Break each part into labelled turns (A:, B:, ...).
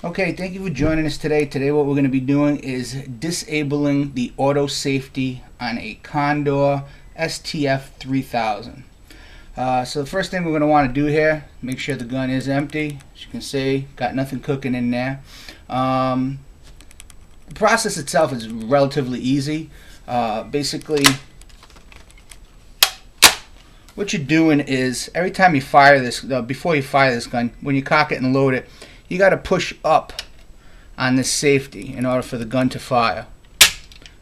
A: Okay, thank you for joining us today. Today what we're going to be doing is disabling the auto safety on a Condor STF 3000. So the first thing we're going to want to do here, make sure the gun is empty. As you can see, got nothing cooking in there. The process itself is relatively easy. Basically, what you're doing is every time you fire this, before you fire this gun, when you cock it and load it, you got to push up on this safety in order for the gun to fire.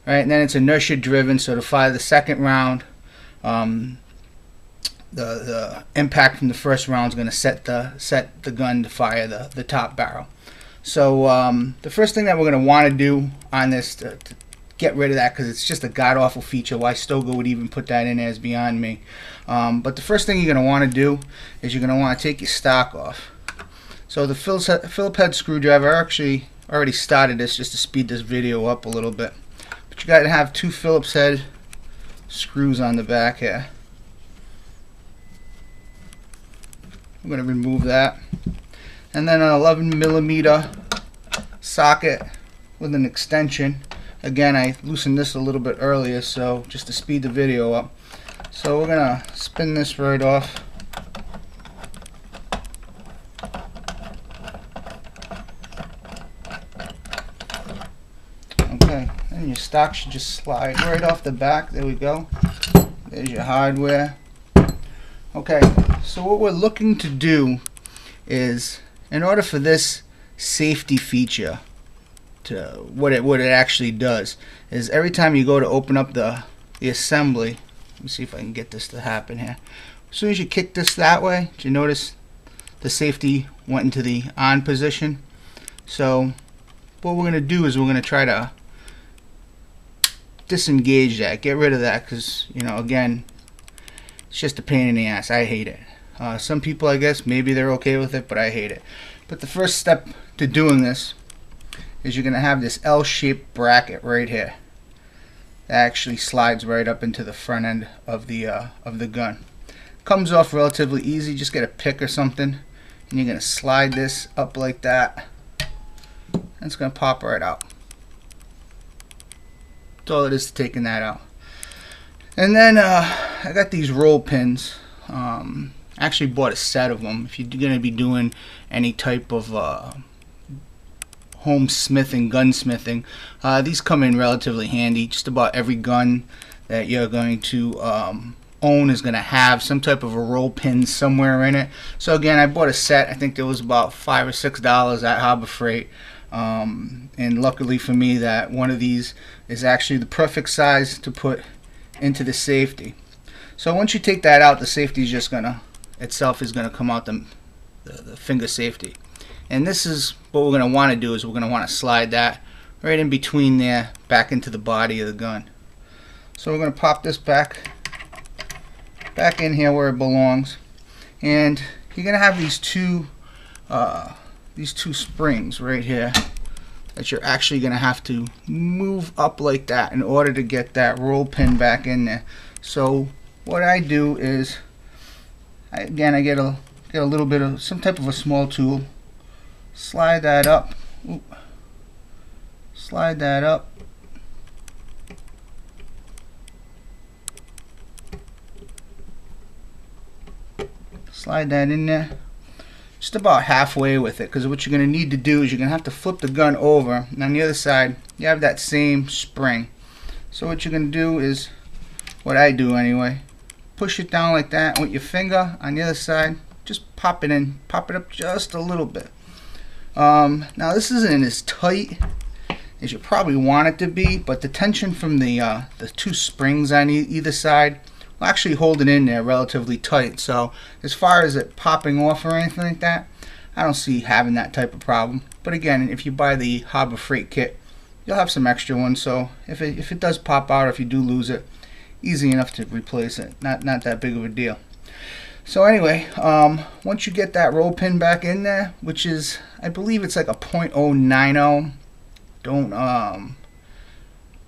A: Right, and then it's inertia driven, so to fire the second round, the impact from the first round is going to set the gun to fire the top barrel. So the first thing that we're going to want to do on this to get rid of that, because it's just a god-awful feature. Why Stoeger would even put that in there is beyond me. But the first thing you're going to want to do is you're going to want to take your stock off. So the Phillips head screwdriver, I actually already started this just to speed this video up a little bit. But you got to have two Phillips head screws on the back here. I'm going to remove that. And then an 11mm socket with an extension. Again, I loosened this a little bit earlier, so just to speed the video up. So we're going to spin this right off. Okay, and your stock should just slide right off the back. There we go. There's your hardware. Okay, so what we're looking to do is, in order for this safety feature to what it actually does, is every time you go to open up the assembly, let me see if I can get this to happen here. As soon as you kick this that way, did you notice the safety went into the on position? So what we're going to do is we're going to try to disengage that, get rid of that, because, you know, again, it's just a pain in the ass. I hate it. Some people, I guess, maybe they're okay with it, but I hate it. But the first step to doing this is you're going to have this L-shaped bracket right here that actually slides right up into the front end of the gun. Comes off relatively easy. Just get a pick or something, and you're going to slide this up like that, and it's going to pop right out. That's all it is to taking that out. And then I got these roll pins. I actually bought a set of them. If you're going to be doing any type of home smithing, gunsmithing, these come in relatively handy. Just about every gun that you're going to own is going to have some type of a roll pin somewhere in it. So again, I bought a set. I think it was about $5 or $6 at Harbor Freight. And luckily for me, that one of these is actually the perfect size to put into the safety. So once you take that out, the safety is just gonna come out the finger safety. And this is what we're gonna want to do, is we're gonna want to slide that right in between there, back into the body of the gun. So we're gonna pop this back in here where it belongs, and you're gonna have these two springs right here that you're actually going to have to move up like that in order to get that roll pin back in there. So what I do is, I get a little bit of some type of a small tool, slide that up, slide that up, slide that in there, just about halfway with it, because what you're going to need to do is you're going to have to flip the gun over, and on the other side you have that same spring. So what you're going to do is, what I do anyway, push it down like that, and with your finger on the other side, just pop it in, pop it up just a little bit. Now this isn't as tight as you probably want it to be, but the tension from the two springs on either side will actually hold it in there relatively tight. So as far as it popping off or anything like that, I don't see having that type of problem. But again, if you buy the Harbor Freight kit, you'll have some extra ones, so if it does pop out, or if you do lose it, easy enough to replace it. Not that big of a deal. So anyway, once you get that roll pin back in there, which is, I believe it's like a .090,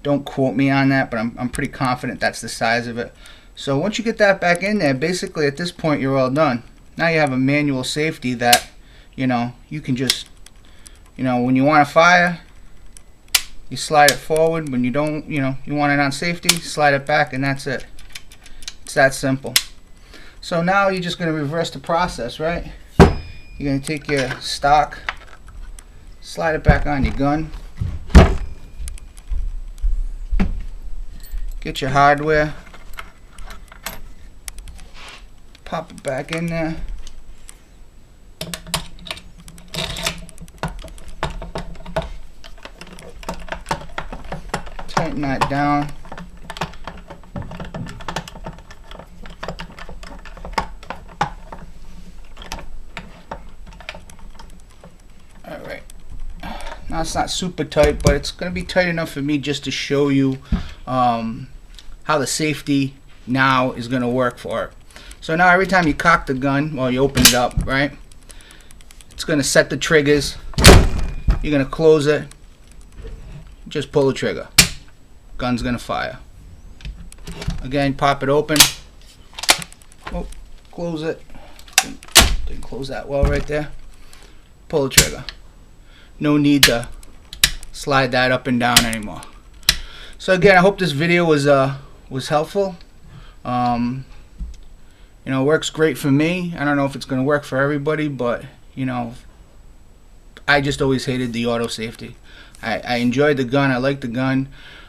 A: don't quote me on that, but I'm pretty confident that's the size of it. So once you get that back in there, basically at this point you're all done. Now you have a manual safety that, you know, you can just You know, when you want to fire, you slide it forward. When you don't, you know, you want it on safety, slide it back, and that's it. It's that simple. So now you're just going to reverse the process, right? You're going to take your stock, slide it back on your gun, get your hardware, pop it back in there, tighten that down. Alright, now it's not super tight, but it's going to be tight enough for me just to show you how the safety now is going to work for it. So now every time you cock the gun, well, you open it up, right? It's going to set the triggers. You're going to close it. Just pull the trigger. Gun's going to fire. Again, pop it open. Oh, close it. Didn't close that well right there. Pull the trigger. No need to slide that up and down anymore. So again, I hope this video was helpful. You know, it works great for me. I don't know if it's going to work for everybody, but you know, I just always hated the auto safety. I enjoyed the gun. I liked the gun.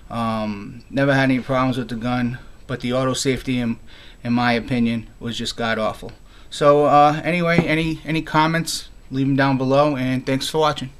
A: Never had any problems with the gun, but the auto safety, in my opinion, was just god awful. So anyway, any comments, leave them down below, and thanks for watching.